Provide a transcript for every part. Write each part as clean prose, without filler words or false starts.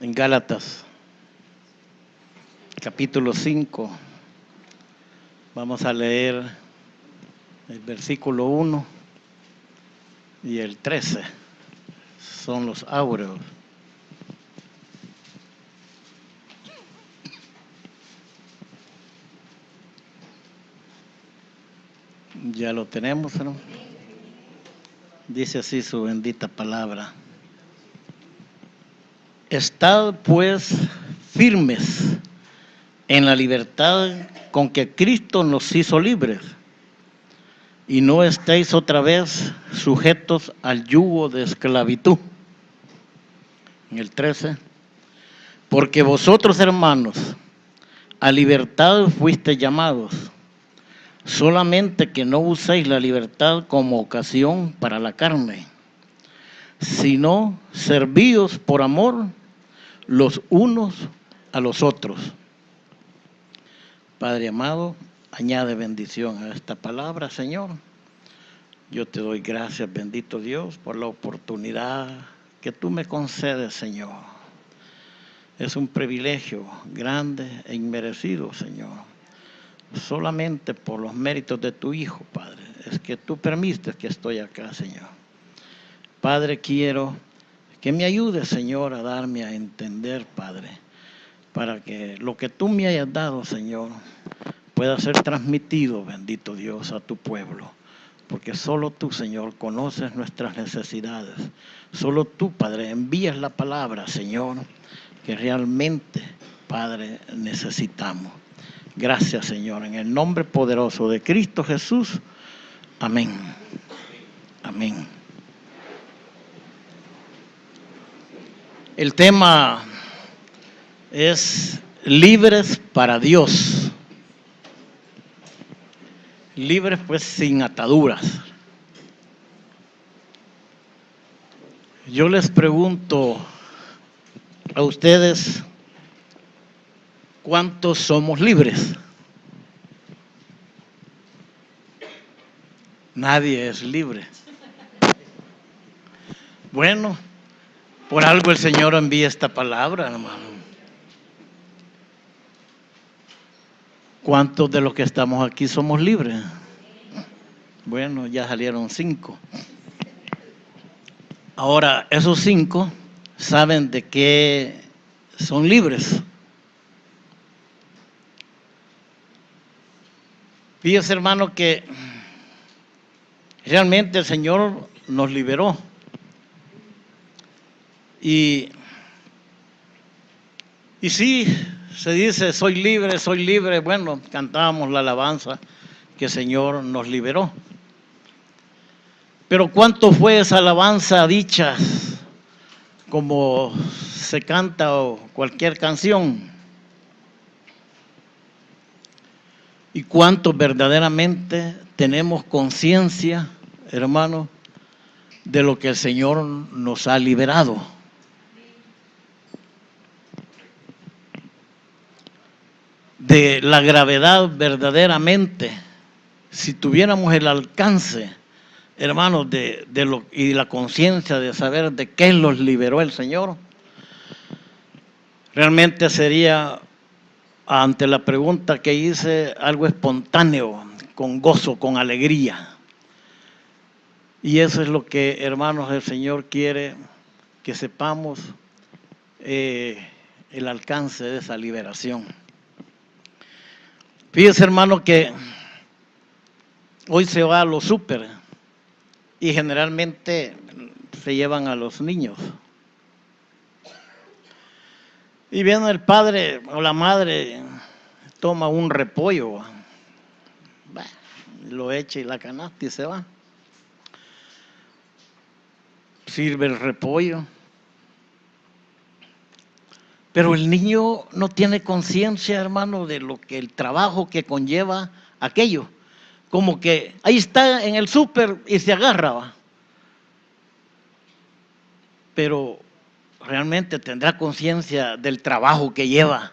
en Gálatas, capítulo 5. Vamos a leer el versículo 1 y el 13. Son los áureos. Ya lo tenemos, ¿no? Dice así su bendita palabra. Estad pues firmes en la libertad con que Cristo nos hizo libres, y no estéis otra vez sujetos al yugo de esclavitud. En el 13, porque vosotros, hermanos, a libertad fuisteis llamados, solamente que no uséis la libertad como ocasión para la carne, sino servíos por amor los unos a los otros. Padre amado, añade bendición a esta palabra, Señor. Yo te doy gracias, bendito Dios, por la oportunidad que tú me concedes, Señor. Es un privilegio grande e inmerecido, Señor. Solamente por los méritos de tu Hijo, Padre, es que tú permites que estoy acá, Señor. Padre, quiero que me ayudes, Señor, a darme a entender, Padre, para que lo que tú me hayas dado, Señor, pueda ser transmitido, bendito Dios, a tu pueblo. Porque solo tú, Señor, conoces nuestras necesidades. Solo tú, Padre, envías la palabra, Señor, que realmente, Padre, necesitamos. Gracias, Señor, en el nombre poderoso de Cristo Jesús. Amén. Amén. El tema es libres para Dios. Libres pues sin ataduras. Yo les pregunto a ustedes, ¿cuántos somos libres? Nadie es libre. Bueno, por algo el Señor envía esta palabra, hermano. ¿Cuántos de los que estamos aquí somos libres? Bueno, ya salieron 5. Ahora, esos 5 saben de qué son libres. Fíjese, hermano, que realmente el Señor nos liberó. Y sí, se dice, soy libre, soy libre. Bueno, cantábamos la alabanza que el Señor nos liberó. Pero ¿cuánto fue esa alabanza dicha como se canta o cualquier canción? ¿Y cuánto verdaderamente tenemos conciencia, hermano, de lo que el Señor nos ha liberado? De la gravedad verdaderamente, si tuviéramos el alcance, hermanos, y la conciencia de saber de qué los liberó el Señor, realmente sería, ante la pregunta que hice, algo espontáneo, con gozo, con alegría. Y eso es lo que, hermanos, el Señor quiere que sepamos, el alcance de esa liberación. Fíjese, hermano, que hoy se va a los súper y generalmente se llevan a los niños. Y viene el padre o la madre, toma un repollo, lo echa en la canasta y se va. Sirve el repollo. Pero el niño no tiene conciencia, hermano, de lo que el trabajo que conlleva aquello. Como que ahí está en el súper y se agarra, ¿va? Pero realmente tendrá conciencia del trabajo que lleva.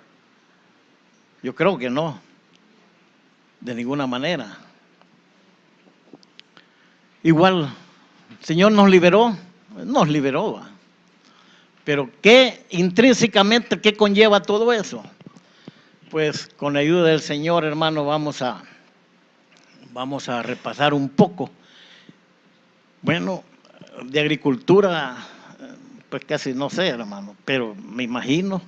Yo creo que no, de ninguna manera. Igual, el Señor nos liberó, ¿va? Pero ¿qué intrínsecamente, qué conlleva todo eso? Pues con la ayuda del Señor, hermano, vamos a repasar un poco. Bueno, de agricultura, pues casi no sé, hermano, pero me imagino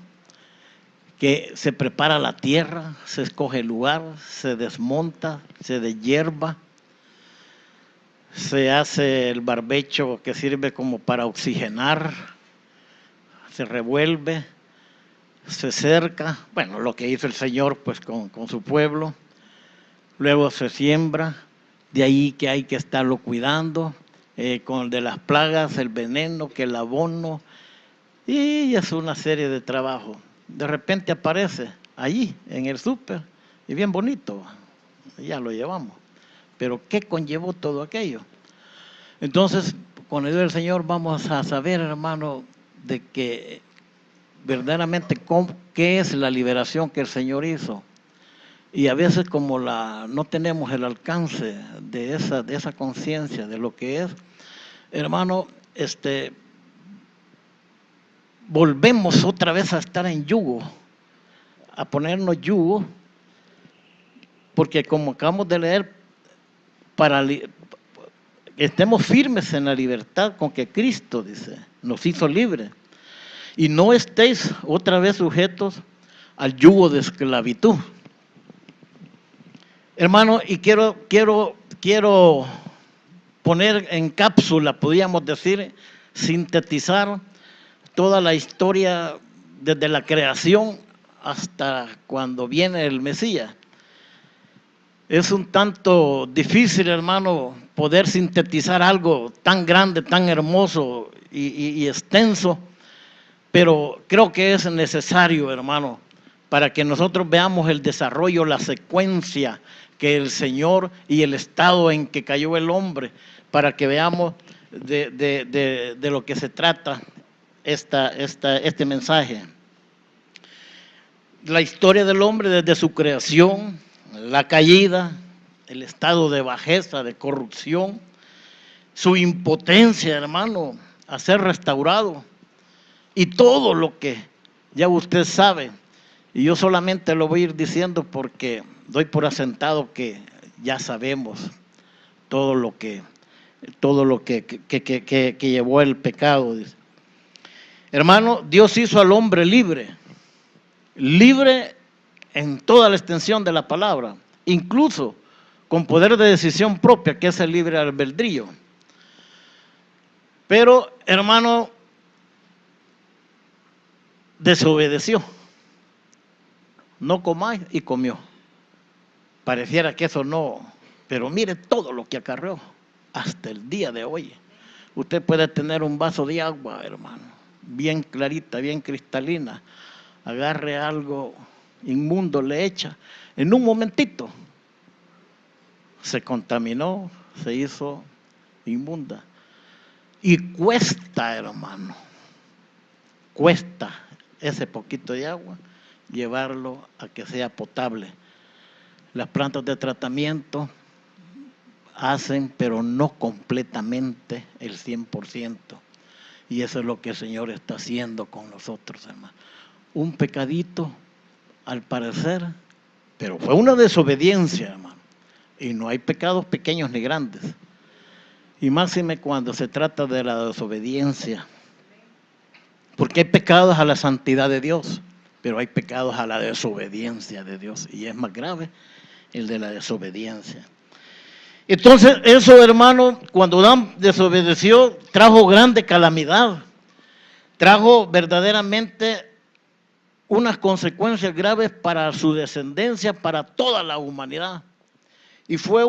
que se prepara la tierra, se escoge el lugar, se desmonta, se deshierva, se hace el barbecho que sirve como para oxigenar, se revuelve, se cerca, bueno, lo que hizo el Señor pues con su pueblo, luego se siembra, de ahí que hay que estarlo cuidando, con de las plagas, el veneno, que el abono, y es una serie de trabajo. De repente aparece allí en el súper y bien bonito, ya lo llevamos. Pero ¿qué conllevó todo aquello? Entonces, con el ayuda del Señor vamos a saber, hermano, de que verdaderamente qué es la liberación que el Señor hizo. Y a veces como no tenemos el alcance de esa conciencia de lo que es, hermano, volvemos otra vez a estar en yugo, a ponernos yugo, porque como acabamos de leer, para que estemos firmes en la libertad con que Cristo, dice, nos hizo libres. Y no estéis otra vez sujetos al yugo de esclavitud. Hermano, y quiero poner en cápsula, podríamos decir, sintetizar toda la historia desde la creación hasta cuando viene el Mesías. Es un tanto difícil, hermano, poder sintetizar algo tan grande, tan hermoso y extenso, pero creo que es necesario, hermano, para que nosotros veamos el desarrollo, la secuencia que el Señor y el estado en que cayó el hombre, para que veamos de lo que se trata este mensaje. La historia del hombre desde su creación, la caída, el estado de bajeza, de corrupción, su impotencia, hermano, a ser restaurado, y todo lo que ya usted sabe. Y yo solamente lo voy a ir diciendo porque doy por asentado que ya sabemos todo lo que llevó el pecado. Hermano, Dios hizo al hombre libre en toda la extensión de la palabra, incluso con poder de decisión propia, que es el libre albedrío. Pero, hermano, desobedeció. No comáis, y comió. Pareciera que eso no, pero mire todo lo que acarreó hasta el día de hoy. Usted puede tener un vaso de agua, hermano, bien clarita, bien cristalina, agarre algo inmundo, le echa, en un momentito se contaminó, se hizo inmunda. Y cuesta, hermano, cuesta ese poquito de agua llevarlo a que sea potable. Las plantas de tratamiento hacen, pero no completamente el 100%. Y eso es lo que el Señor está haciendo con nosotros, hermano. Un pecadito, al parecer, pero fue una desobediencia, hermano. Y no hay pecados pequeños ni grandes. Y máxime cuando se trata de la desobediencia. Porque hay pecados a la santidad de Dios, pero hay pecados a la desobediencia de Dios. Y es más grave el de la desobediencia. Entonces eso, hermano, cuando Adán desobedeció, trajo grande calamidad. Trajo verdaderamente unas consecuencias graves para su descendencia, para toda la humanidad. Y fue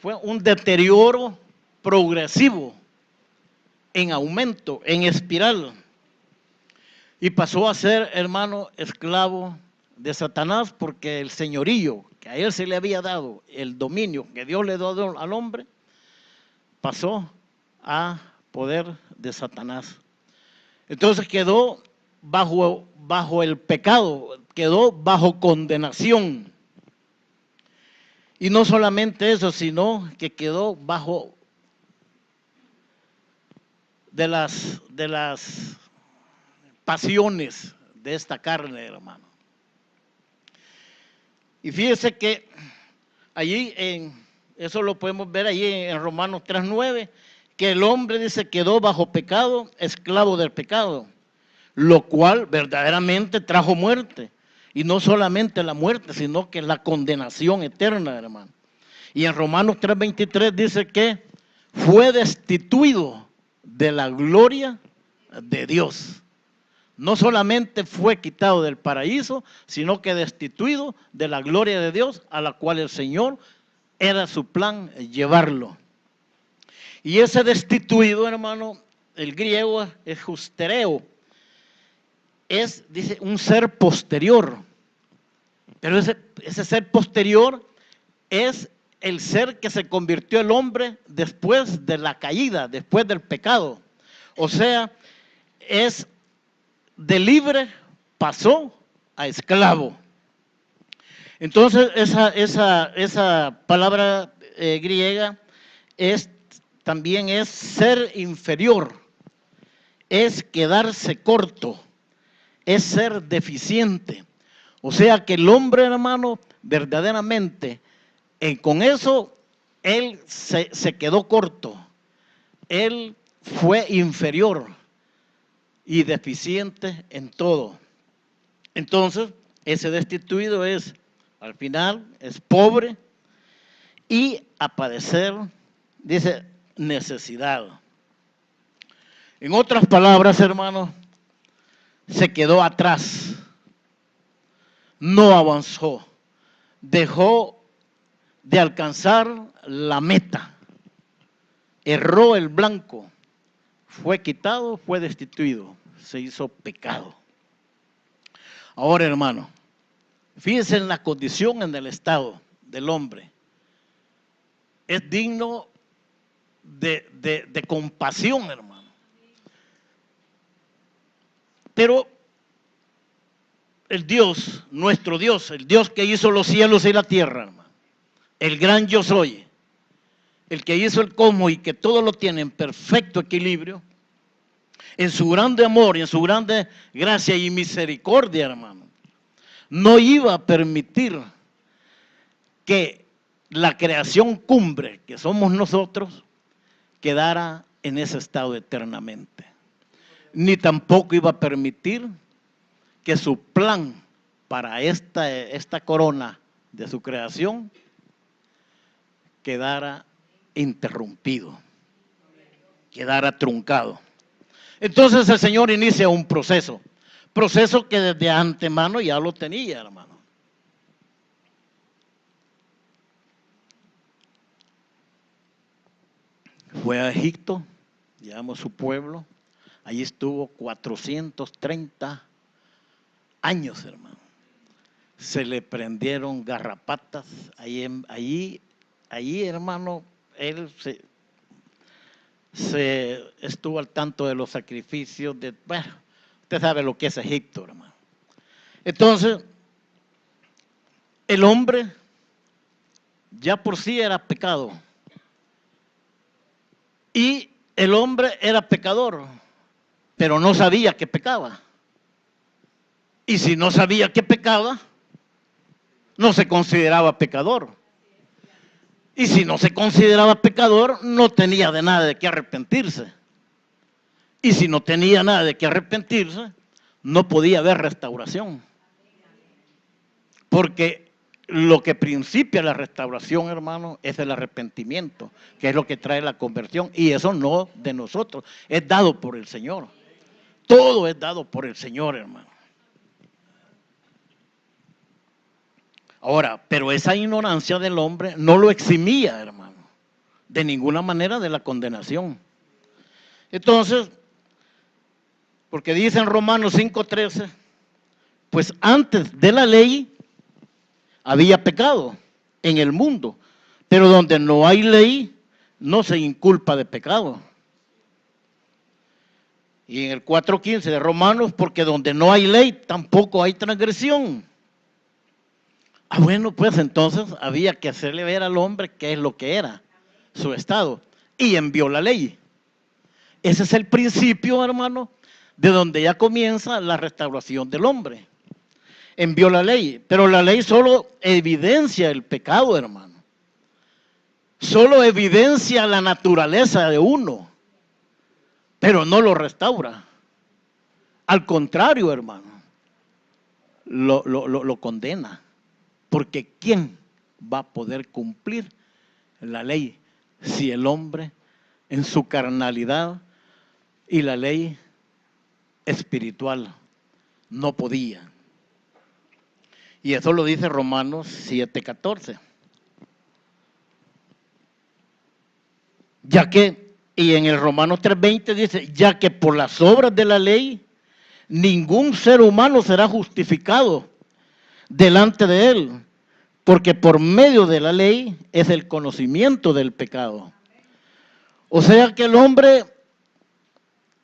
fue un deterioro progresivo, en aumento, en espiral. Y pasó a ser, hermano, esclavo de Satanás, porque el señorío que a él se le había dado, el dominio que Dios le dio al hombre, pasó a poder de Satanás. Entonces quedó bajo el pecado, quedó bajo condenación. Y no solamente eso, sino que quedó bajo de las pasiones de esta carne, hermano. Y fíjese que allí, eso lo podemos ver allí en Romanos 3:9, que el hombre, dice, quedó bajo pecado, esclavo del pecado, lo cual verdaderamente trajo muerte. Y no solamente la muerte, sino que la condenación eterna, hermano. Y en Romanos 3:23 dice que fue destituido de la gloria de Dios. No solamente fue quitado del paraíso, sino que destituido de la gloria de Dios, a la cual el Señor era su plan llevarlo. Y ese destituido, hermano, el griego es justereo, dice, un ser posterior. Pero ese ser posterior es el ser que se convirtió el hombre después de la caída, después del pecado. O sea, es de libre pasó a esclavo. Entonces esa palabra griega también es ser inferior, es quedarse corto, es ser deficiente. O sea que el hombre, hermano, verdaderamente, con eso, él se quedó corto. Él fue inferior y deficiente en todo. Entonces, ese destituido al final, es pobre y a padecer, dice, necesidad. En otras palabras, hermanos, se quedó atrás. No avanzó, dejó de alcanzar la meta, erró el blanco, fue quitado, fue destituido, se hizo pecado. Ahora, hermano, fíjense en la condición, en el estado del hombre. Es digno de compasión, hermano. Pero el Dios, nuestro Dios, el Dios que hizo los cielos y la tierra, hermano, el gran yo soy, el que hizo el cosmos y que todo lo tiene en perfecto equilibrio, en su grande amor y en su grande gracia y misericordia, hermano, no iba a permitir que la creación cumbre, que somos nosotros, quedara en ese estado eternamente. Ni tampoco iba a permitir que su plan para esta corona de su creación quedara interrumpido, quedara truncado. Entonces el Señor inicia un proceso que desde antemano ya lo tenía, hermano. Fue a Egipto, llamó a su pueblo, allí estuvo 430 años, hermano. Se le prendieron garrapatas, allí, hermano, él se estuvo al tanto de los sacrificios, bueno, usted sabe lo que es Egipto, hermano. Entonces, el hombre ya por sí era pecado. Y el hombre era pecador, pero no sabía que pecaba. Y si no sabía que pecaba, no se consideraba pecador. Y si no se consideraba pecador, no tenía de nada de qué arrepentirse. Y si no tenía nada de qué arrepentirse, no podía haber restauración. Porque lo que principia la restauración, hermano, es el arrepentimiento, que es lo que trae la conversión. Y eso no de nosotros, es dado por el Señor. Todo es dado por el Señor, hermano. Ahora, pero esa ignorancia del hombre no lo eximía, hermano, de ninguna manera de la condenación. Entonces, porque dice en Romanos 5:13, pues antes de la ley había pecado en el mundo, pero donde no hay ley, no se inculpa de pecado. Y en el 4:15 de Romanos, porque donde no hay ley, tampoco hay transgresión. Bueno, pues entonces había que hacerle ver al hombre qué es lo que era su estado. Y envió la ley. ese es el principio, hermano, de donde ya comienza la restauración del hombre. Envió la ley, pero la ley solo evidencia el pecado, hermano. Solo evidencia la naturaleza de uno, pero no lo restaura. Al contrario, hermano, lo condena. Porque ¿quién va a poder cumplir la ley si el hombre en su carnalidad y la ley espiritual no podía? Y eso lo dice Romanos 7:14. Ya que, y en el Romanos 3:20 dice, ya que por las obras de la ley, ningún ser humano será justificado delante de él, porque por medio de la ley es el conocimiento del pecado. O sea que el hombre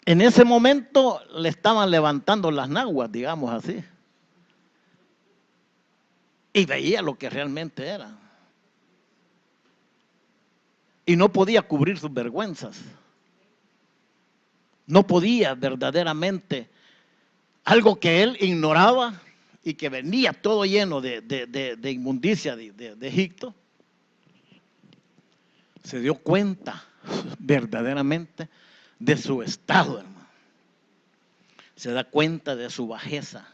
en ese momento le estaban levantando las naguas, digamos así. Y veía lo que realmente era. Y no podía cubrir sus vergüenzas. No podía verdaderamente, algo que él ignoraba y que venía todo lleno de inmundicia de Egipto, se dio cuenta verdaderamente de su estado, hermano. Se da cuenta de su bajeza,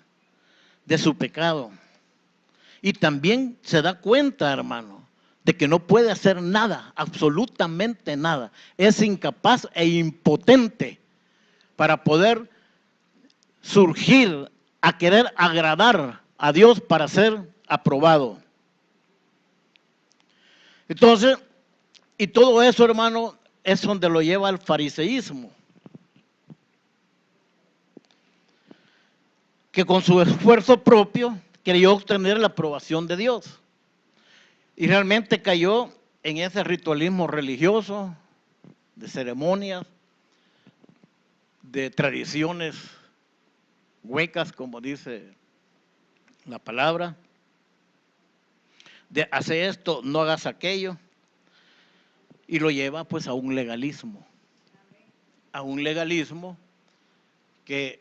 de su pecado. Y también se da cuenta, hermano, de que no puede hacer nada, absolutamente nada. Es incapaz e impotente para poder surgir a querer agradar a Dios para ser aprobado. Entonces, y todo eso, hermano, es donde lo lleva al fariseísmo, que con su esfuerzo propio creyó obtener la aprobación de Dios. Y realmente cayó en ese ritualismo religioso, de ceremonias, de tradiciones huecas, como dice la palabra, de hacer esto, no hagas aquello, y lo lleva pues a un legalismo que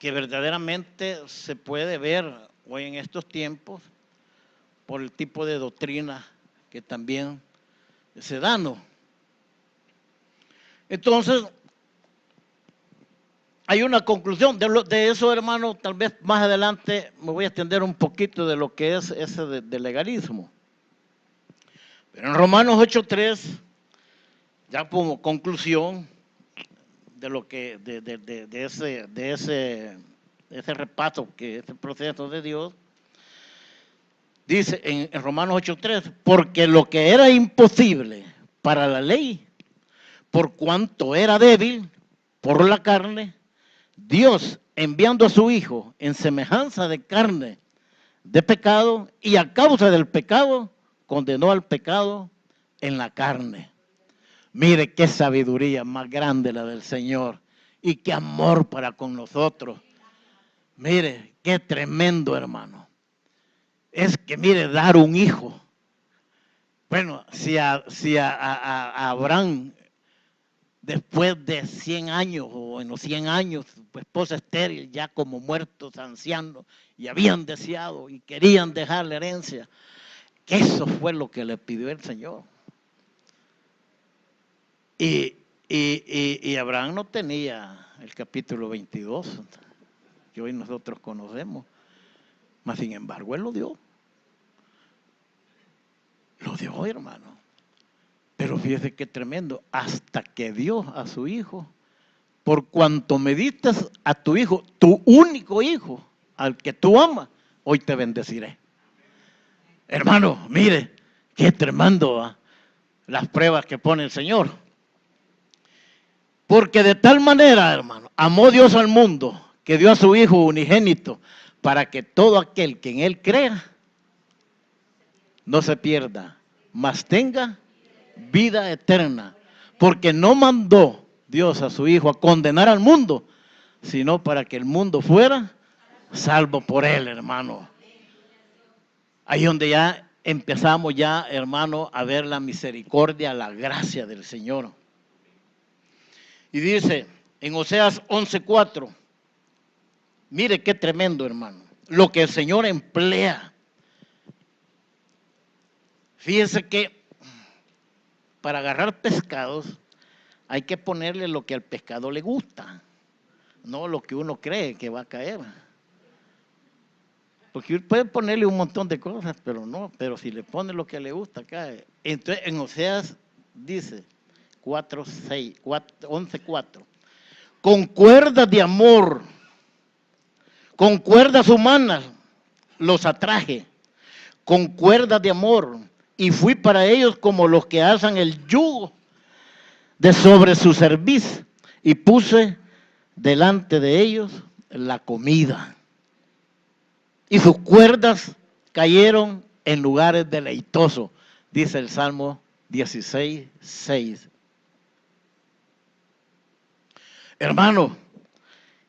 verdaderamente se puede ver hoy en estos tiempos por el tipo de doctrina que también se da, ¿no? Entonces, hay una conclusión de eso, hermano. Tal vez más adelante me voy a extender un poquito de lo que es ese de legalismo. Pero en Romanos 8:3, ya como conclusión de lo que de ese repaso, que es el proceso de Dios, dice en Romanos 8:3, porque lo que era imposible para la ley, por cuanto era débil por la carne, Dios, enviando a su Hijo en semejanza de carne de pecado, y a causa del pecado, condenó al pecado en la carne. Mire qué sabiduría más grande la del Señor y qué amor para con nosotros. Mire, qué tremendo, hermano. Es que, mire, dar un hijo. Bueno, si a Abraham, después de 100 años, o en los 100 años, su esposa estéril, ya como muertos, ancianos, y habían deseado y querían dejar la herencia, que eso fue lo que le pidió el Señor. Y Abraham no tenía el capítulo 22, que hoy nosotros conocemos, mas sin embargo él lo dio. Lo dio, hermano. Pero fíjese qué tremendo, hasta que dio a su hijo, por cuanto me diste a tu hijo, tu único hijo, al que tú amas, hoy te bendeciré. Hermano, mire, qué tremendo las pruebas que pone el Señor. Porque de tal manera, hermano, amó Dios al mundo, que dio a su Hijo unigénito, para que todo aquel que en Él crea, no se pierda, mas tenga vida eterna. Porque no mandó Dios a su Hijo a condenar al mundo, sino para que el mundo fuera salvo por Él, hermano. Ahí donde ya empezamos ya, hermano, a ver la misericordia, la gracia del Señor. Y dice en Oseas 11:4, mire qué tremendo, hermano, lo que el Señor emplea. Fíjese que para agarrar pescados hay que ponerle lo que al pescado le gusta, no lo que uno cree que va a caer. Porque puede ponerle un montón de cosas, pero no, pero si le pone lo que le gusta, cae. Entonces en Oseas dice 11:4, con cuerdas de amor, con cuerdas humanas los atraje, con cuerdas de amor, y fui para ellos como los que alzan el yugo de sobre su cerviz, y puse delante de ellos la comida, y sus cuerdas cayeron en lugares deleitosos, dice el Salmo 16:6. Hermano,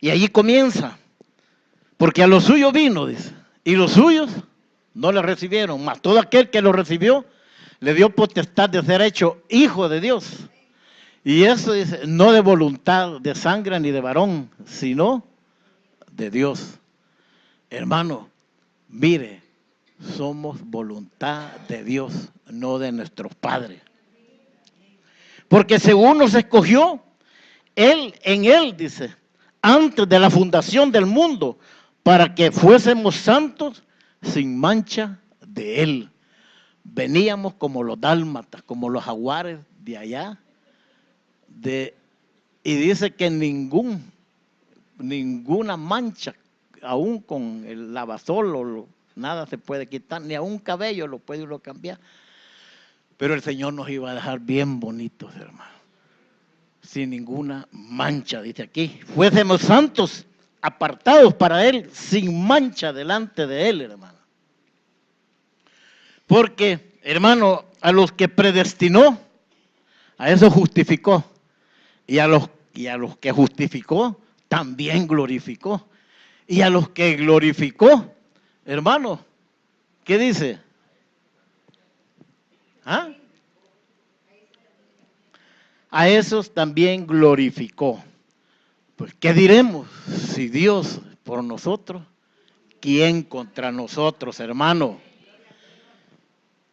y allí comienza, porque a los suyos vino, dice, y los suyos no le recibieron, mas todo aquel que lo recibió le dio potestad de ser hecho hijo de Dios. Y eso dice, no de voluntad de sangre ni de varón, sino de Dios. Hermano, mire, somos voluntad de Dios, no de nuestros padres. Porque según nos escogió, en Él, dice, antes de la fundación del mundo, para que fuésemos santos sin mancha de Él. Veníamos como los dálmatas, como los jaguares de allá, y dice que ninguna mancha, aún con el lavasol, nada se puede quitar, ni a un cabello lo puede uno cambiar. Pero el Señor nos iba a dejar bien bonitos, hermano, sin ninguna mancha, dice aquí. Fuésemos santos, apartados para Él, sin mancha delante de Él, hermano. Porque, hermano, a los que predestinó, a eso justificó. Y a los que justificó, también glorificó. Y a los que glorificó, hermano, ¿qué dice? ¿Ah? A esos también glorificó. Pues, ¿qué diremos? Si Dios por nosotros, ¿quién contra nosotros, hermano?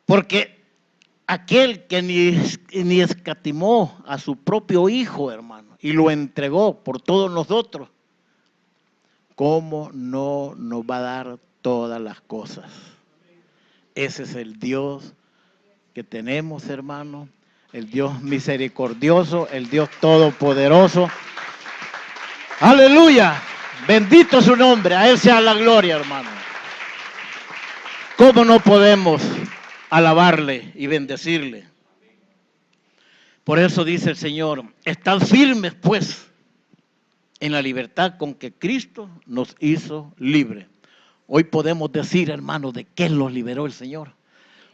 Porque aquel que ni escatimó a su propio Hijo, hermano, y lo entregó por todos nosotros, ¿cómo no nos va a dar todas las cosas? Ese es el Dios que tenemos, hermano, el Dios misericordioso, el Dios todopoderoso. ¡Aleluya! Bendito su nombre, a Él sea la gloria, hermano. ¿Cómo no podemos alabarle y bendecirle? Por eso dice el Señor, estad firmes pues en la libertad con que Cristo nos hizo libres. Hoy podemos decir, hermano, de qué nos liberó el Señor.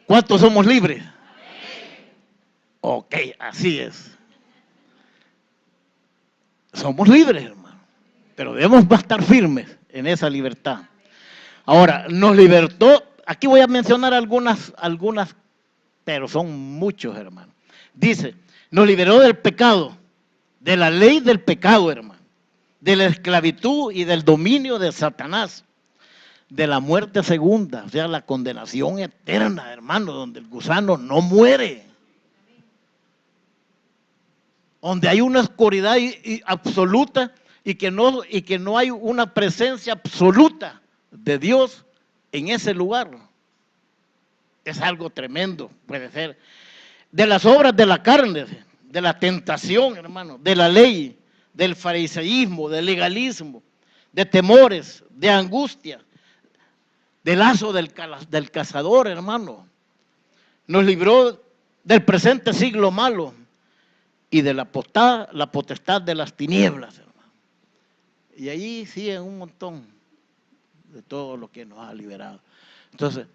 ¿Cuántos somos libres? Ok, así es. Somos libres, hermano, pero debemos estar firmes en esa libertad. Ahora, nos libertó, aquí voy a mencionar algunas, pero son muchos, hermano. Dice, nos liberó del pecado, de la ley del pecado, hermano, de la esclavitud y del dominio de Satanás, de la muerte segunda, o sea, la condenación eterna, hermano, donde el gusano no muere, donde hay una oscuridad absoluta y que no hay una presencia absoluta de Dios en ese lugar. Es algo tremendo, puede ser. De las obras de la carne, de la tentación, hermano, de la ley, del fariseísmo, del legalismo, de temores, de angustia, del lazo del cazador, hermano. Nos libró del presente siglo malo y de la potestad de las tinieblas, hermano. Y allí sigue un montón de todo lo que nos ha liberado. Entonces,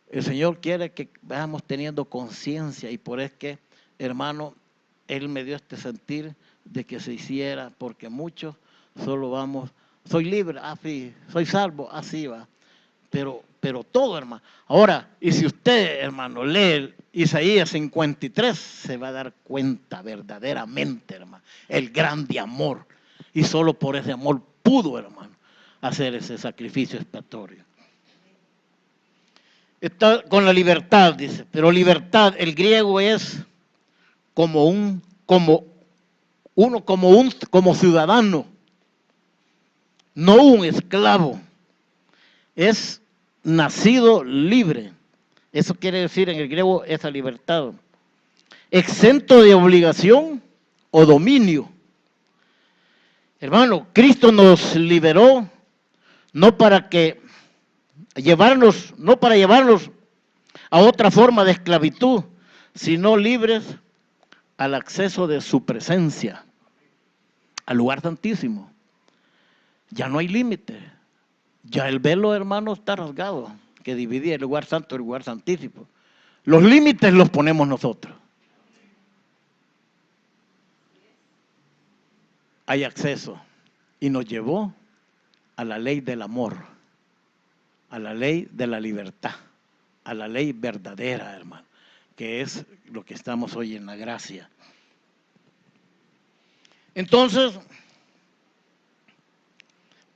el Señor quiere que vayamos teniendo conciencia y por eso que, hermano, Él me dio este sentir de que se hiciera, porque muchos solo vamos, soy libre, así, soy salvo, así va. Pero pero todo, hermano. Ahora, y si usted, hermano, lee Isaías 53, se va a dar cuenta verdaderamente, hermano, el grande amor. Y solo por ese amor pudo, hermano, hacer ese sacrificio expiatorio. Está con la libertad, dice, pero libertad, el griego es como ciudadano, no un esclavo. Es nacido libre. Eso quiere decir en el griego esa libertad. Exento de obligación o dominio. Hermano, Cristo nos liberó no para llevarnos a otra forma de esclavitud, sino libres al acceso de su presencia, al lugar santísimo. Ya no hay límite. Ya el velo, hermano, está rasgado, que dividía el lugar santo del lugar santísimo. Los límites los ponemos nosotros. Hay acceso. Y nos llevó a la ley del amor, a la ley de la libertad, a la ley verdadera, hermano, que es lo que estamos hoy en la gracia. Entonces,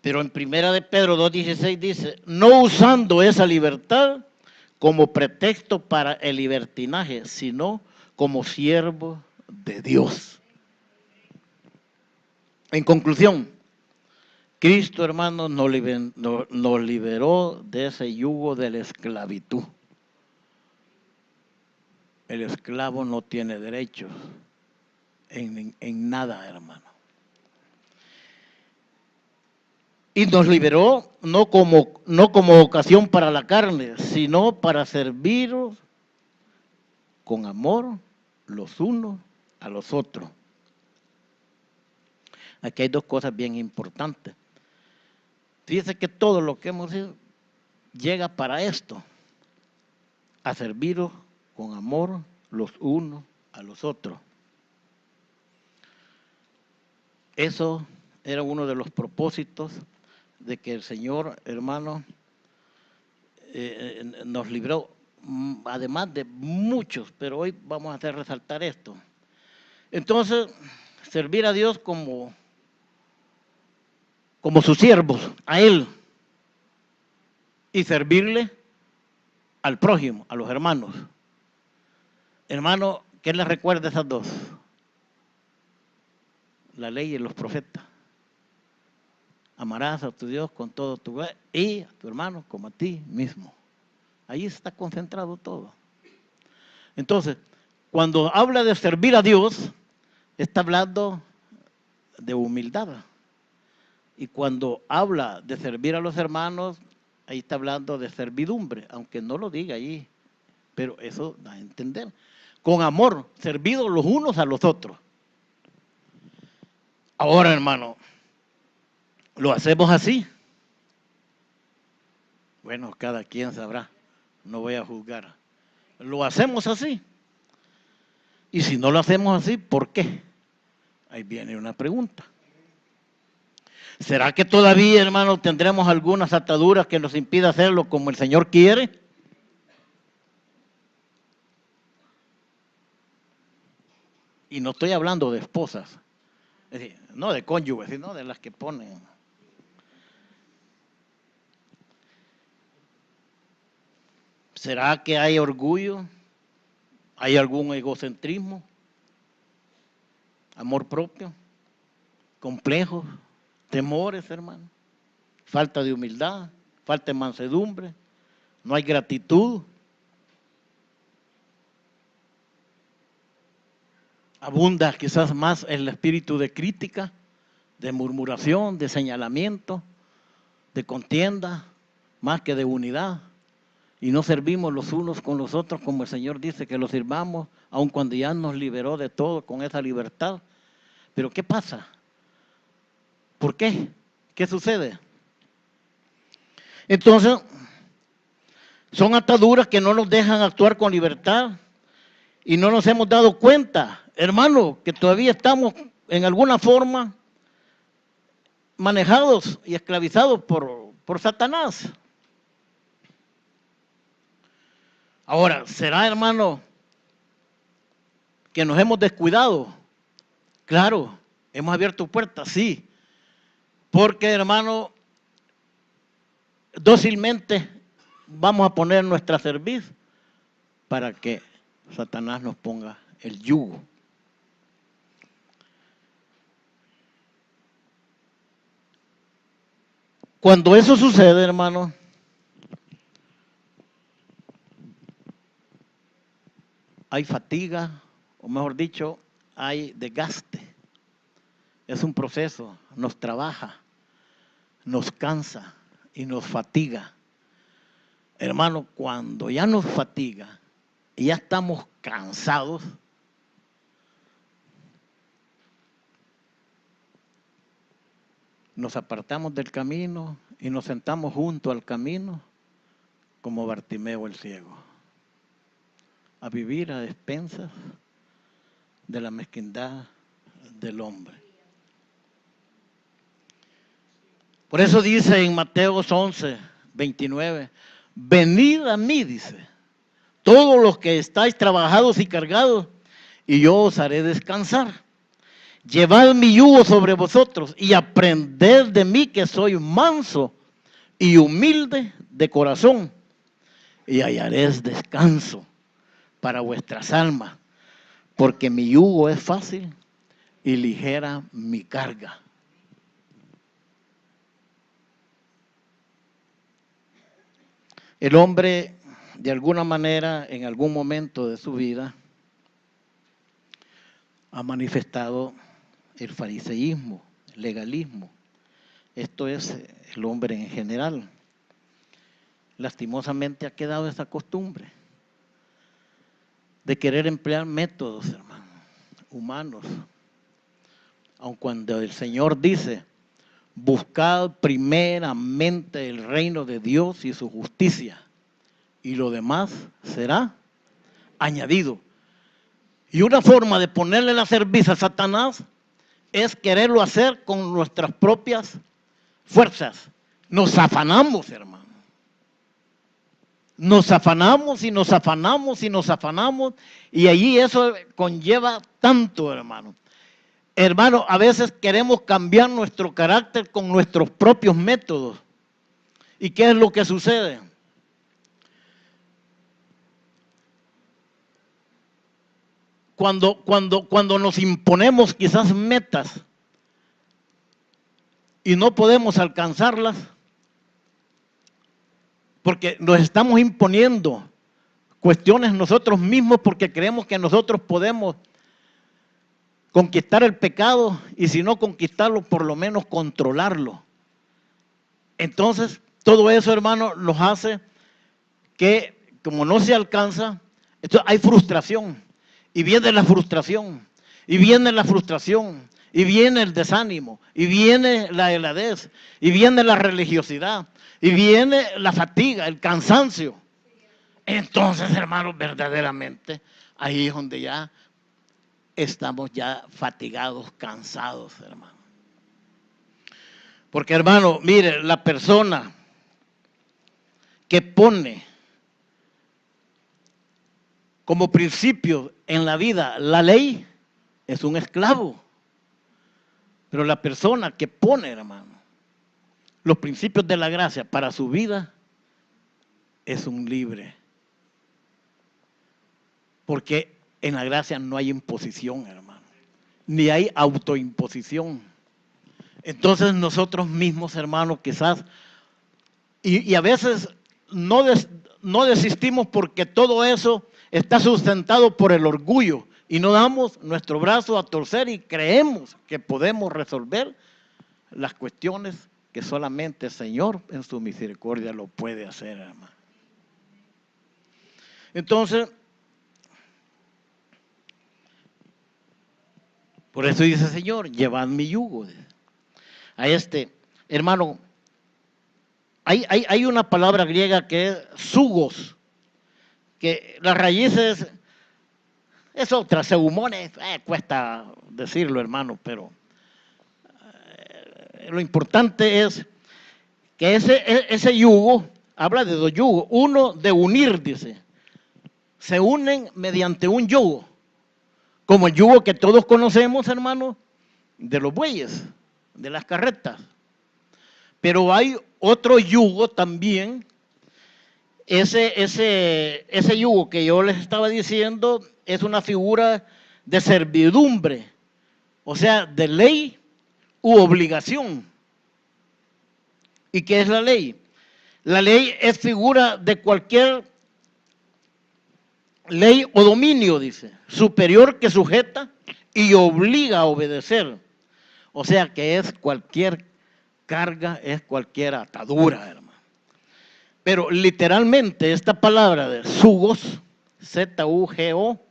pero en Primera de Pedro 2:16 dice, no usando esa libertad como pretexto para el libertinaje, sino como siervo de Dios. En conclusión, Cristo, hermano, nos liberó de ese yugo de la esclavitud. El esclavo no tiene derechos en nada, hermano. Y nos liberó no como ocasión para la carne, sino para serviros con amor los unos a los otros. Aquí hay dos cosas bien importantes. Fíjese que todo lo que hemos hecho llega para esto, a serviros con amor los unos a los otros. Eso era uno de los propósitos de que el Señor, hermano, nos libró, además de muchos, pero hoy vamos a hacer resaltar esto. Entonces, servir a Dios como sus siervos, a Él, y servirle al prójimo, a los hermanos. Hermano, ¿qué les recuerda esas dos? La ley y los profetas. Amarás a tu Dios con todo tu corazón y a tu hermano como a ti mismo. Ahí está concentrado todo. Entonces, cuando habla de servir a Dios, está hablando de humildad. Y cuando habla de servir a los hermanos, ahí está hablando de servidumbre, aunque no lo diga ahí, pero eso da a entender. Con amor, servidos los unos a los otros. Ahora, hermano, ¿lo hacemos así? Bueno, cada quien sabrá, no voy a juzgar. ¿Lo hacemos así? Y si no lo hacemos así, ¿por qué? Ahí viene una pregunta. ¿Será que todavía, hermano, tendremos algunas ataduras que nos impida hacerlo como el Señor quiere? Y no estoy hablando de esposas, es decir, no de cónyuges, sino de las que ponen. ¿Será que hay orgullo? ¿Hay algún egocentrismo? ¿Amor propio? ¿Complejos? ¿Temores, hermano? ¿Falta de humildad? ¿Falta de mansedumbre? ¿No hay gratitud? ¿Abunda quizás más el espíritu de crítica, de murmuración, de señalamiento, de contienda, más que de unidad? Y no servimos los unos con los otros como el Señor dice que los sirvamos, aun cuando ya nos liberó de todo con esa libertad. Pero ¿qué pasa? ¿Por qué? ¿Qué sucede? Entonces, son ataduras que no nos dejan actuar con libertad y no nos hemos dado cuenta, hermano, que todavía estamos en alguna forma manejados y esclavizados por Satanás. Ahora, ¿será, hermano, que nos hemos descuidado? Claro, hemos abierto puertas, sí. Porque, hermano, dócilmente vamos a poner nuestra cerviz para que Satanás nos ponga el yugo. Cuando eso sucede, hermano, hay fatiga, o mejor dicho, hay desgaste. Es un proceso, nos trabaja, nos cansa y nos fatiga. Hermano, cuando ya nos fatiga y ya estamos cansados, nos apartamos del camino y nos sentamos junto al camino como Bartimeo el ciego, a vivir a expensas de la mezquindad del hombre. Por eso dice en Mateo 11, 29, venid a mí, dice, todos los que estáis trabajados y cargados, y yo os haré descansar. Llevad mi yugo sobre vosotros y aprended de mí, que soy manso y humilde de corazón, y hallaréis descanso para vuestras almas, porque mi yugo es fácil y ligera mi carga. El hombre, de alguna manera, en algún momento de su vida, ha manifestado el fariseísmo, el legalismo. Esto es el hombre en general. Lastimosamente ha quedado esa costumbre de querer emplear métodos, hermano, humanos. Aun cuando el Señor dice, buscad primeramente el reino de Dios y su justicia, y lo demás será añadido. Y una forma de ponerle la cerviz a Satanás es quererlo hacer con nuestras propias fuerzas. Nos afanamos, hermano. Nos afanamos y nos afanamos y nos afanamos, y allí eso conlleva tanto, hermano. Hermano, a veces queremos cambiar nuestro carácter con nuestros propios métodos. ¿Y qué es lo que sucede? Cuando nos imponemos quizás metas y no podemos alcanzarlas, porque nos estamos imponiendo cuestiones nosotros mismos, porque creemos que nosotros podemos conquistar el pecado, y si no conquistarlo, por lo menos controlarlo. Entonces, todo eso, hermano, nos hace que, como no se alcanza, entonces hay frustración, y viene la frustración, y viene la frustración, y viene el desánimo, y viene la heladez, y viene la religiosidad, y viene la fatiga, el cansancio. Entonces, hermanos, verdaderamente, ahí es donde ya estamos ya fatigados, cansados, hermano. Porque, hermano, mire, la persona que pone como principio en la vida la ley es un esclavo. Pero la persona que pone, hermano, los principios de la gracia para su vida es un libre. Porque en la gracia no hay imposición, hermano, ni hay autoimposición. Entonces nosotros mismos, hermanos, quizás, y a veces no desistimos, porque todo eso está sustentado por el orgullo, y no damos nuestro brazo a torcer y creemos que podemos resolver las cuestiones que solamente el Señor en su misericordia lo puede hacer, hermano. Entonces, por eso dice el Señor, llevad mi yugo. A hermano, hay una palabra griega que es zugos, que las raíces es otra, seumone, cuesta decirlo, hermano, pero lo importante es que ese yugo, habla de dos yugos, uno de unir, dice, se unen mediante un yugo, como el yugo que todos conocemos, hermano, de los bueyes, de las carretas. Pero hay otro yugo también. Ese yugo que yo les estaba diciendo es una figura de servidumbre, o sea, de ley u obligación. ¿Y qué es la ley? La ley es figura de cualquier ley o dominio, dice, superior que sujeta y obliga a obedecer. O sea que es cualquier carga, es cualquier atadura, hermano. Pero literalmente esta palabra de zugos, Z-U-G-O-S,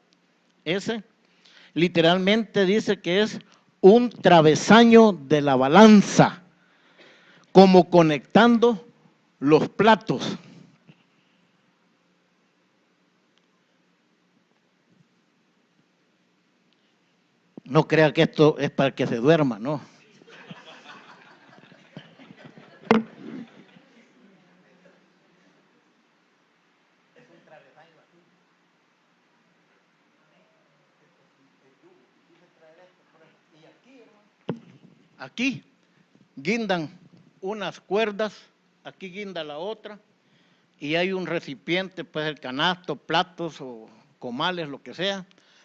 literalmente dice que es un travesaño de la balanza, como conectando los platos. No crea que esto es para que se duerma, no. Aquí guindan unas cuerdas, aquí guinda la otra, y hay un recipiente, pues el canasto, platos o comales, lo que sea,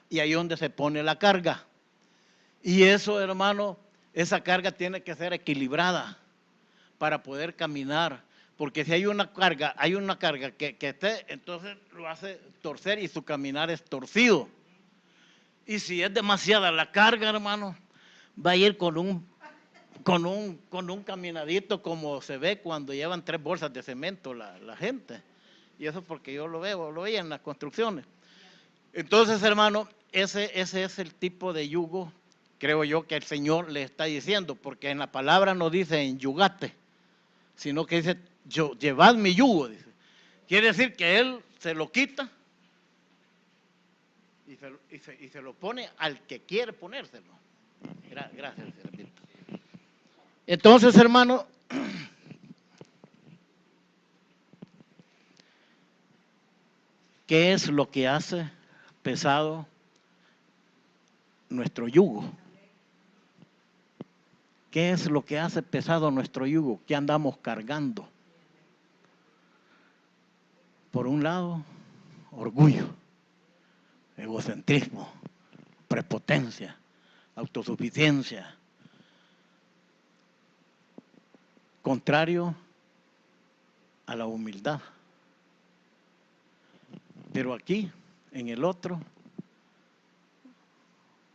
y ahí donde se pone la carga. Y eso, hermano, esa carga tiene que ser equilibrada para poder caminar, porque si hay una carga que esté, entonces lo hace torcer y su caminar es torcido. Y si es demasiada la carga, hermano, va a ir con un caminadito como se ve cuando llevan 3 bolsas de cemento la gente. Y eso porque yo lo veía en las construcciones. Entonces, hermano, ese es el tipo de yugo, creo yo, que el Señor le está diciendo, porque en la palabra no dice enyugate, sino que dice, llevad mi yugo, dice. Quiere decir que Él se lo quita y se lo pone al que quiere ponérselo. Gracias, hermanito. Entonces, hermano, ¿qué es lo que hace pesado nuestro yugo? ¿Qué es lo que hace pesado nuestro yugo? ¿Qué andamos cargando? Por un lado, orgullo, egocentrismo, prepotencia, autosuficiencia. Contrario a la humildad. Pero aquí, en el otro,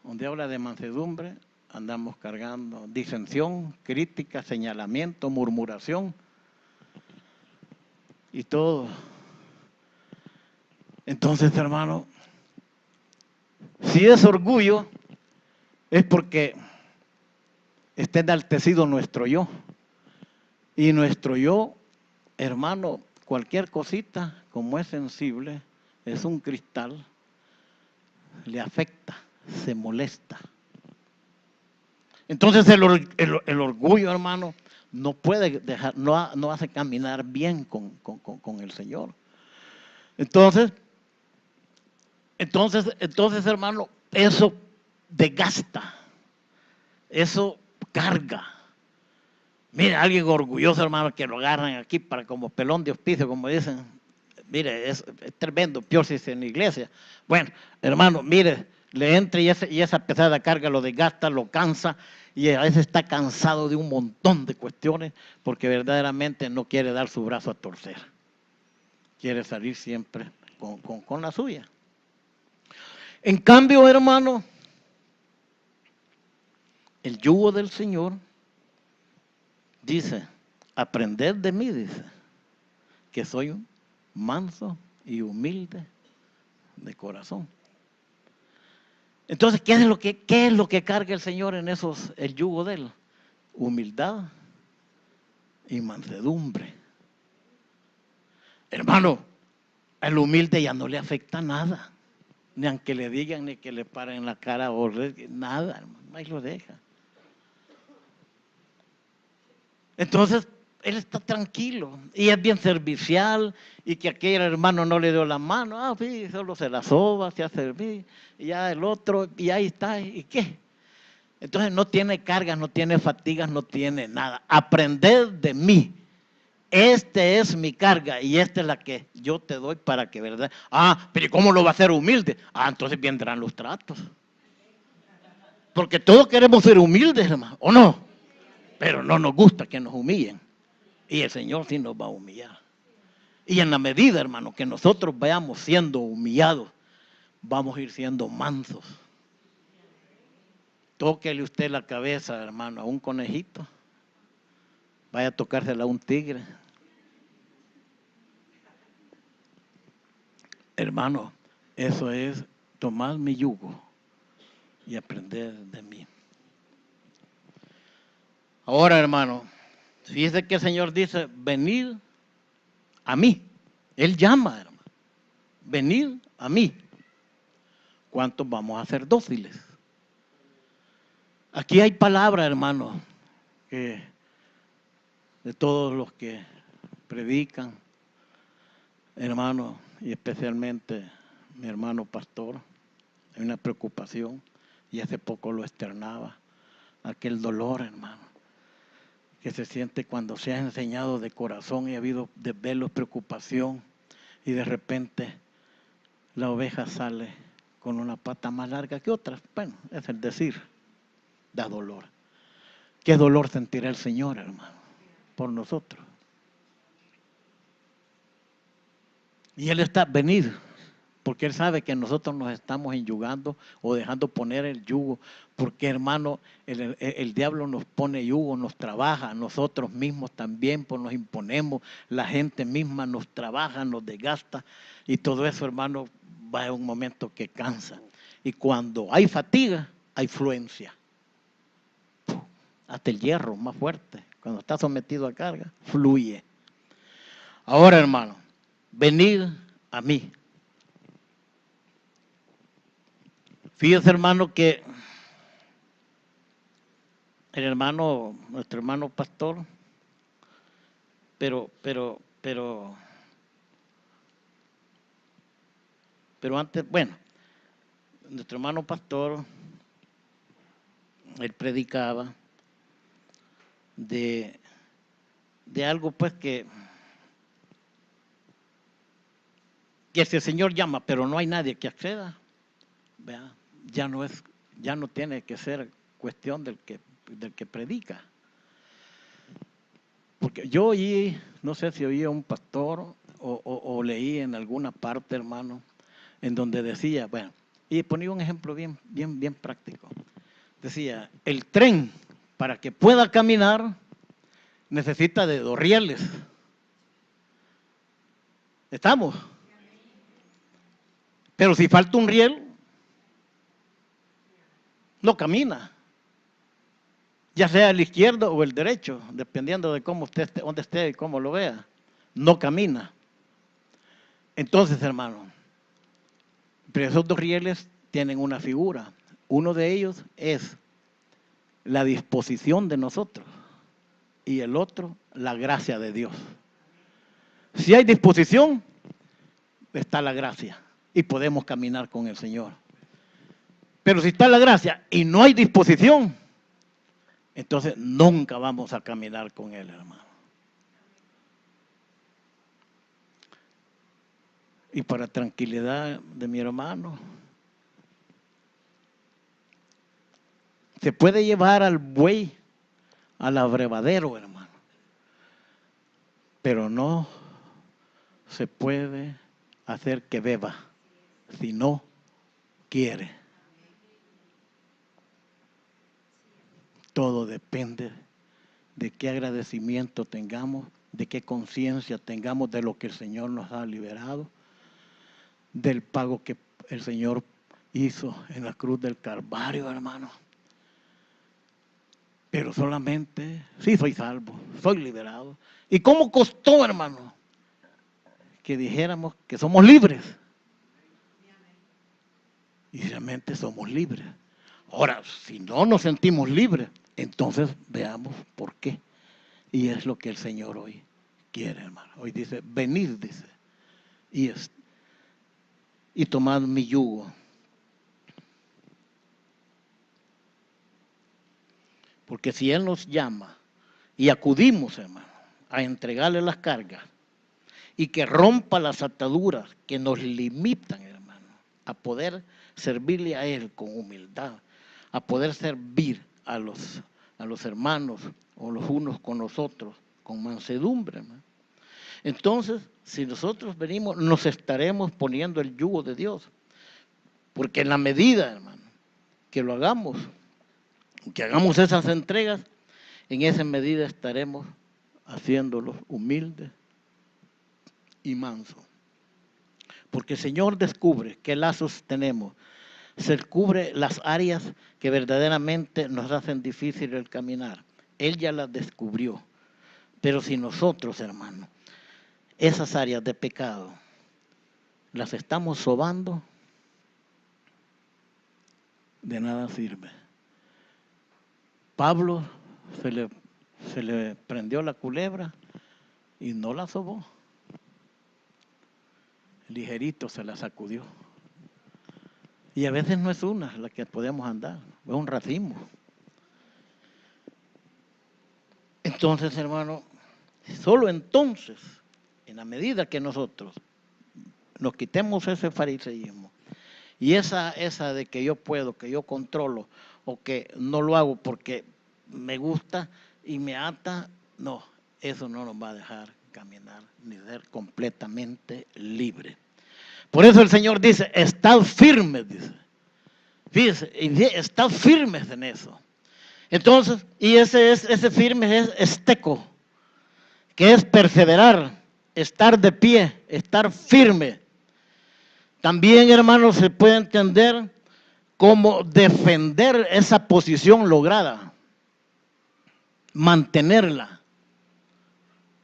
donde habla de mansedumbre, andamos cargando disensión, crítica, señalamiento, murmuración y todo. Entonces, hermano, si es orgullo, es porque está enaltecido nuestro yo. Y nuestro yo, hermano, cualquier cosita, como es sensible, es un cristal, le afecta, se molesta. Entonces el orgullo, hermano, no puede dejar, no hace caminar bien con el Señor. Entonces, hermano, eso desgasta, eso carga. Mire, alguien orgulloso, hermano, que lo agarran aquí para como pelón de hospicio, como dicen. Mire, es tremendo, peor si es en la iglesia. Bueno, hermano, mire, le entra y esa pesada carga lo desgasta, lo cansa y a veces está cansado de un montón de cuestiones porque verdaderamente no quiere dar su brazo a torcer. Quiere salir siempre con la suya. En cambio, hermano, el yugo del Señor dice, aprended de mí, dice, que soy manso y humilde de corazón. Entonces, ¿qué es lo que carga el Señor en el yugo de Él? Humildad y mansedumbre. Hermano, al humilde ya no le afecta nada, ni aunque le digan, ni que le paren la cara o nada, hermano, ahí lo deja. Entonces, él está tranquilo y es bien servicial, y que aquel hermano no le dio la mano, sí, solo se la soba, se hace servir, y ya el otro, y ahí está, ¿y qué? Entonces no tiene cargas, no tiene fatigas, no tiene nada. Aprended de mí. Esta es mi carga y esta es la que yo te doy para que, ¿verdad? Pero ¿cómo lo va a hacer humilde? Entonces vendrán los tratos. Porque todos queremos ser humildes, hermano, ¿o no? Pero no nos gusta que nos humillen. Y el Señor sí nos va a humillar. Y en la medida, hermano, que nosotros vayamos siendo humillados, vamos a ir siendo mansos. Tóquele usted la cabeza, hermano, a un conejito. Vaya a tocársela a un tigre. Hermano, eso es tomar mi yugo y aprender de mí. Ahora, hermano, fíjese que el Señor dice, venid a mí. Él llama, hermano. Venid a mí. ¿Cuántos vamos a ser dóciles? Aquí hay palabras, hermano, que de todos los que predican, hermano, y especialmente mi hermano pastor, hay una preocupación, y hace poco lo externaba, aquel dolor, hermano, que se siente cuando se ha enseñado de corazón y ha habido desvelos, preocupación, y de repente la oveja sale con una pata más larga que otra. Bueno, es el decir, da dolor. ¿Qué dolor sentirá el Señor, hermano, por nosotros? Y Él está venid, porque Él sabe que nosotros nos estamos enyugando o dejando poner el yugo, porque, hermano, el diablo nos pone yugo, nos trabaja, nosotros mismos también pues nos imponemos, la gente misma nos trabaja, nos desgasta, y todo eso, hermano, va a un momento que cansa. Y cuando hay fatiga, hay fluencia. Hasta el hierro más fuerte, cuando está sometido a carga, fluye. Ahora, hermano, venid a mí. Fíjese, hermano, que nuestro hermano pastor, pero antes, bueno, nuestro hermano pastor, él predicaba de algo pues que si el Señor llama, pero no hay nadie que acceda, ¿verdad? Ya no tiene que ser cuestión del que predica. Porque yo oí, no sé si oí a un pastor o leí en alguna parte, hermano, en donde decía, bueno, y ponía un ejemplo bien práctico. Decía, el tren, para que pueda caminar, necesita de 2 rieles. ¿Estamos? Pero si falta un riel, no camina. Ya sea el izquierdo o el derecho, dependiendo de cómo usted esté, dónde esté y cómo lo vea, no camina. Entonces, hermano, pero esos 2 rieles tienen una figura. Uno de ellos es la disposición de nosotros y el otro, la gracia de Dios. Si hay disposición, está la gracia y podemos caminar con el Señor. Pero si está la gracia y no hay disposición, entonces nunca vamos a caminar con Él, hermano. Y para tranquilidad de mi hermano, se puede llevar al buey al abrevadero, hermano, pero no se puede hacer que beba si no quiere. Todo depende de qué agradecimiento tengamos, de qué conciencia tengamos de lo que el Señor nos ha liberado, del pago que el Señor hizo en la cruz del Calvario, hermano. Pero solamente, sí soy salvo, soy liberado. ¿Y cómo costó, hermano, que dijéramos que somos libres? Y realmente somos libres. Ahora, si no nos sentimos libres, entonces veamos por qué. Y es lo que el Señor hoy quiere, hermano. Hoy dice, venid, dice, y tomad mi yugo. Porque si Él nos llama y acudimos, hermano, a entregarle las cargas y que rompa las ataduras que nos limitan, hermano, a poder servirle a Él con humildad, a poder servir a los hermanos o los unos con nosotros con mansedumbre, hermano. Entonces, si nosotros venimos, nos estaremos poniendo el yugo de Dios, porque en la medida, hermano, que lo hagamos, que hagamos esas entregas, en esa medida estaremos haciéndolos humildes y mansos. Porque el Señor descubre qué lazos tenemos, se cubre las áreas que verdaderamente nos hacen difícil el caminar. Él ya las descubrió. Pero si nosotros, hermano, esas áreas de pecado las estamos sobando, de nada sirve. Pablo se le prendió la culebra y no la sobó. Ligerito se la sacudió. Y a veces no es una la que podemos andar, es un racimo. Entonces, hermano, solo entonces, en la medida que nosotros nos quitemos ese fariseísmo y esa de que yo puedo, que yo controlo, o que no lo hago porque me gusta y me ata, no, eso no nos va a dejar caminar ni ser completamente libre. Por eso el Señor dice, estad firmes, dice. Fíjense, estad firmes en eso. Entonces, y ese firme es esteco, que es perseverar, estar de pie, estar firme. También, hermanos, se puede entender como defender esa posición lograda, mantenerla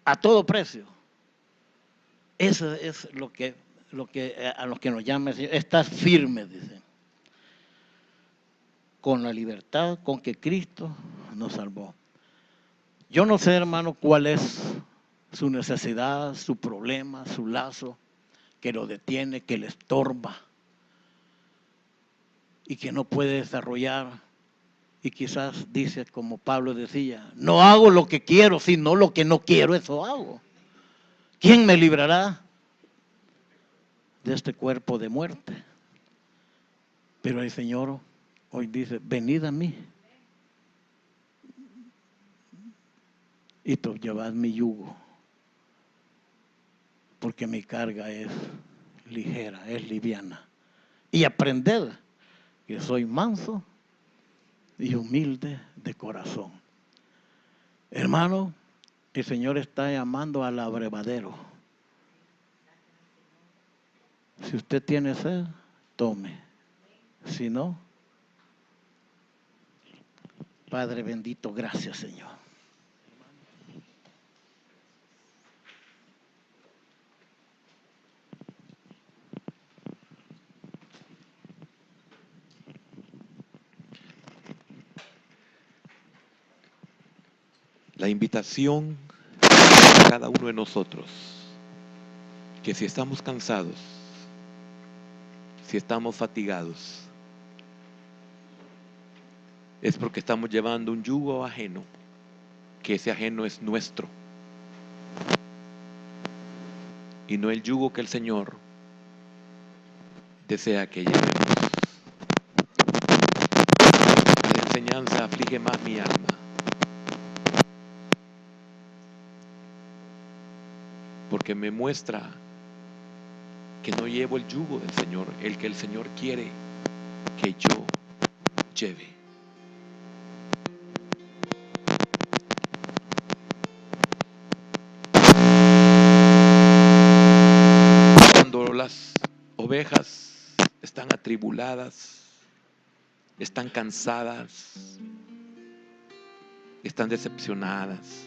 a todo precio. Eso es a lo que nos llama el Señor, estar firme, dice, con la libertad con que Cristo nos salvó. Yo no sé, hermano, cuál es su necesidad, su problema, su lazo que lo detiene, que le estorba y que no puede desarrollar. Y quizás dice, como Pablo decía, no hago lo que quiero, sino lo que no quiero, eso hago. ¿Quién me librará de este cuerpo de muerte? Pero el Señor hoy dice, venid a mí y llevad mi yugo, porque mi carga es ligera, es liviana. Y aprended que soy manso y humilde de corazón. Hermano, el Señor está llamando al abrevadero. Si usted tiene sed, tome. Si no, Padre bendito, gracias, Señor. La invitación a cada uno de nosotros, que si estamos cansados, si estamos fatigados, es porque estamos llevando un yugo ajeno, que ese ajeno es nuestro, y no el yugo que el Señor desea que llevemos. La enseñanza aflige más mi alma, porque me muestra que no llevo el yugo del Señor, el que el Señor quiere que yo lleve. Cuando las ovejas están atribuladas, están cansadas, están decepcionadas,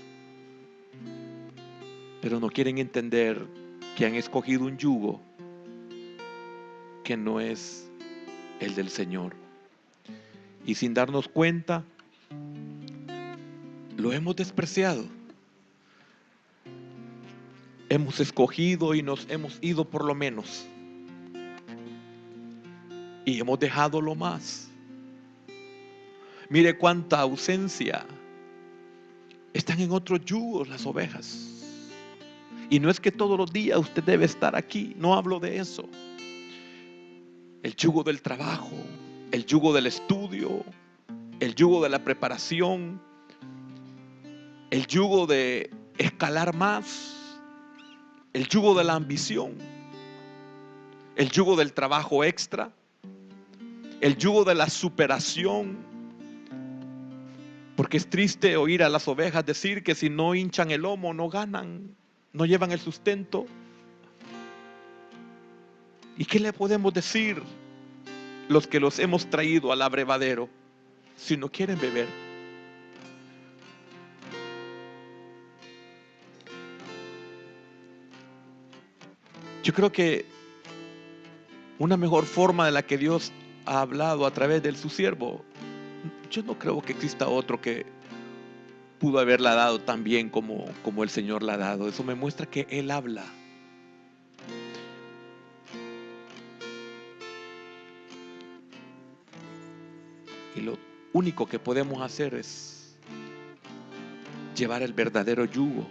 pero no quieren entender que han escogido un yugo que no es el del Señor. Y sin darnos cuenta, lo hemos despreciado. hemos escogido y nos hemos ido por lo menos. Y hemos dejado lo más. Mire cuánta ausencia. Están en otros yugos las ovejas. Y no es que todos los días usted debe estar aquí. No hablo de eso. El yugo del trabajo, el yugo del estudio, el yugo de la preparación, el yugo de escalar más, el yugo de la ambición, el yugo del trabajo extra, el yugo de la superación. Porque es triste oír a las ovejas decir que si no hinchan el lomo no ganan, no llevan el sustento. ¿Y qué le podemos decir los que los hemos traído al abrevadero si no quieren beber? Yo creo que una mejor forma de la que Dios ha hablado a través de su siervo, yo no creo que exista otro que pudo haberla dado tan bien como el Señor la ha dado. Eso me muestra que Él habla. Y lo único que podemos hacer es llevar el verdadero yugo,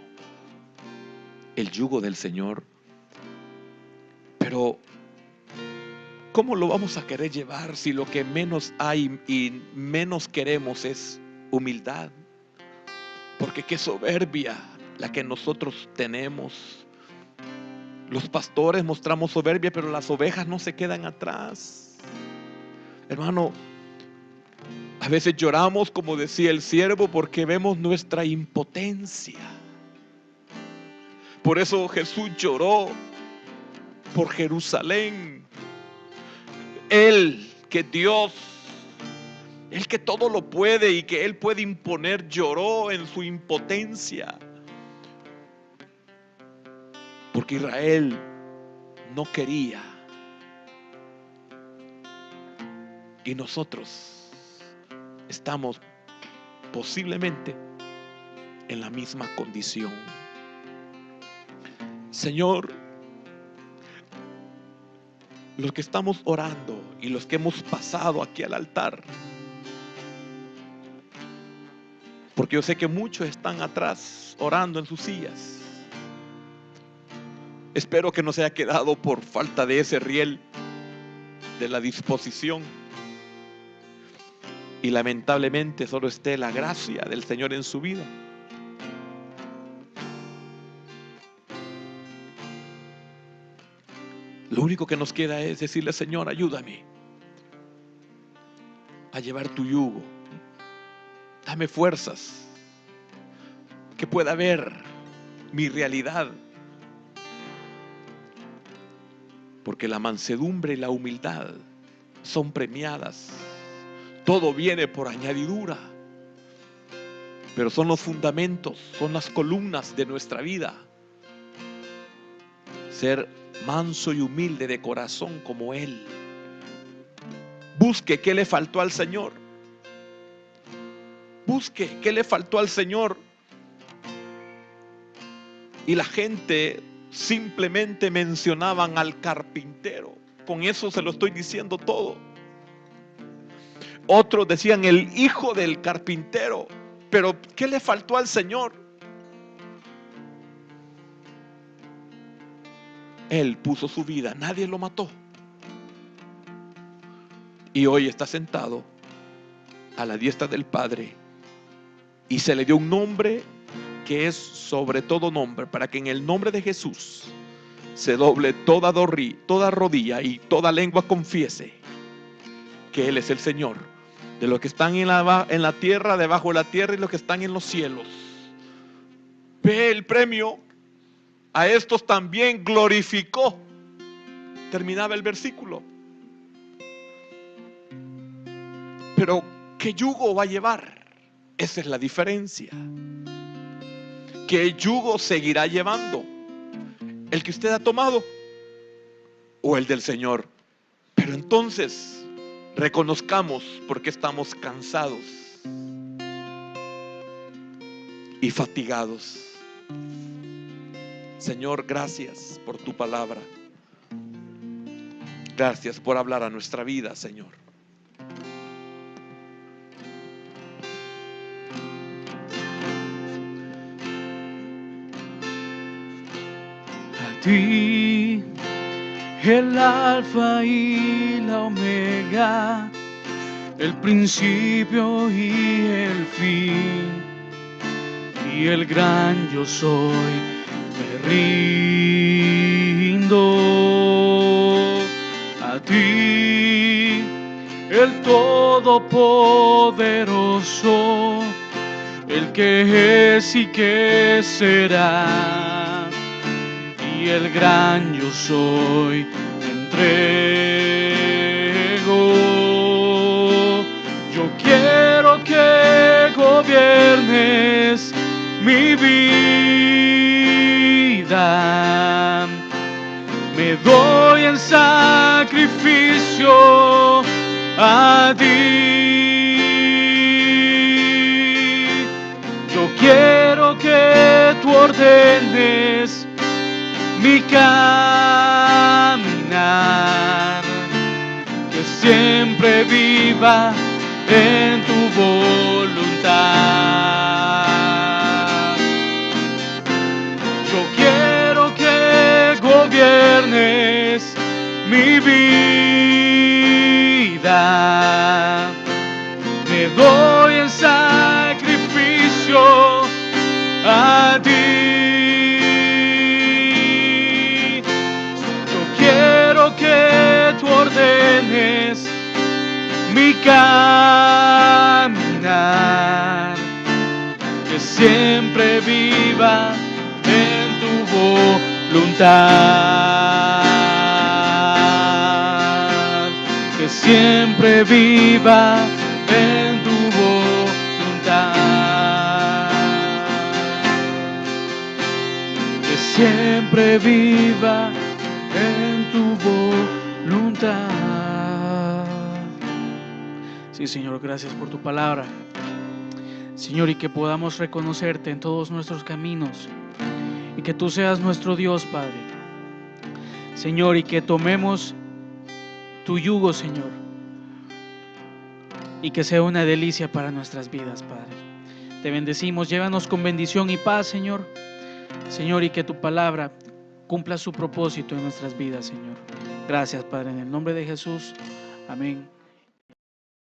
el yugo del Señor. Pero ¿cómo lo vamos a querer llevar si lo que menos hay y menos queremos es humildad? Porque qué soberbia la que nosotros tenemos. Los pastores mostramos soberbia, pero las ovejas no se quedan atrás. Hermano, a veces lloramos, como decía el siervo, porque vemos nuestra impotencia. Por eso Jesús lloró por Jerusalén. Él, que Dios, Él que todo lo puede y que Él puede imponer, lloró en su impotencia. Porque Israel no quería. Y nosotros estamos posiblemente en la misma condición. Señor, los que estamos orando y los que hemos pasado aquí al altar, porque yo sé que muchos están atrás orando en sus sillas. Espero que no se haya quedado por falta de ese riel de la disposición. Y lamentablemente solo esté la gracia del Señor en su vida. Lo único que nos queda es decirle: Señor, ayúdame a llevar tu yugo. Dame fuerzas, que pueda ver mi realidad. Porque la mansedumbre y la humildad son premiadas. Todo viene por añadidura. Pero son los fundamentos, son las columnas de nuestra vida. Ser manso y humilde de corazón como Él. Busque qué le faltó al Señor. Busque qué le faltó al Señor. Y la gente simplemente mencionaban al carpintero. Con eso se lo estoy diciendo todo. Otros decían el hijo del carpintero. Pero ¿qué le faltó al Señor? Él puso su vida, nadie lo mató. Y hoy está sentado a la diestra del Padre. Y se le dio un nombre que es sobre todo nombre, para que en el nombre de Jesús se doble toda rodilla y toda lengua confiese que Él es el Señor, de los que están en la tierra, debajo de la tierra, y los que están en los cielos. Ve el premio. A estos también glorificó. Terminaba el versículo. Pero ¿qué yugo va a llevar? Esa es la diferencia. ¿Qué yugo seguirá llevando? ¿El que usted ha tomado o el del Señor? Pero entonces reconozcamos por qué estamos cansados y fatigados. Señor, gracias por tu palabra. Gracias por hablar a nuestra vida, Señor. A ti, el alfa y la omega, el principio y el fin, y el gran yo soy, me rindo. A ti, el todopoderoso, el que es y que será, y el gran yo soy, me entrego. Yo quiero que gobiernes mi vida, me doy en sacrificio a ti. Yo quiero que tú ordenes mi caminar, que siempre viva en tu voluntad. Yo quiero que gobiernes mi vida, me doy en sacrificio a ti. Yo quiero que tú ordenes mi caminar, que siempre viva en tu voluntad, que siempre viva en tu voluntad, que siempre viva en tu voluntad. Sí, Señor, gracias por tu palabra, Señor, y que podamos reconocerte en todos nuestros caminos, y que tú seas nuestro Dios, Padre, Señor, y que tomemos tu yugo, Señor, y que sea una delicia para nuestras vidas, Padre. Te bendecimos, llévanos con bendición y paz, Señor, Señor, y que tu palabra cumpla su propósito en nuestras vidas, Señor. Gracias, Padre, en el nombre de Jesús, amén.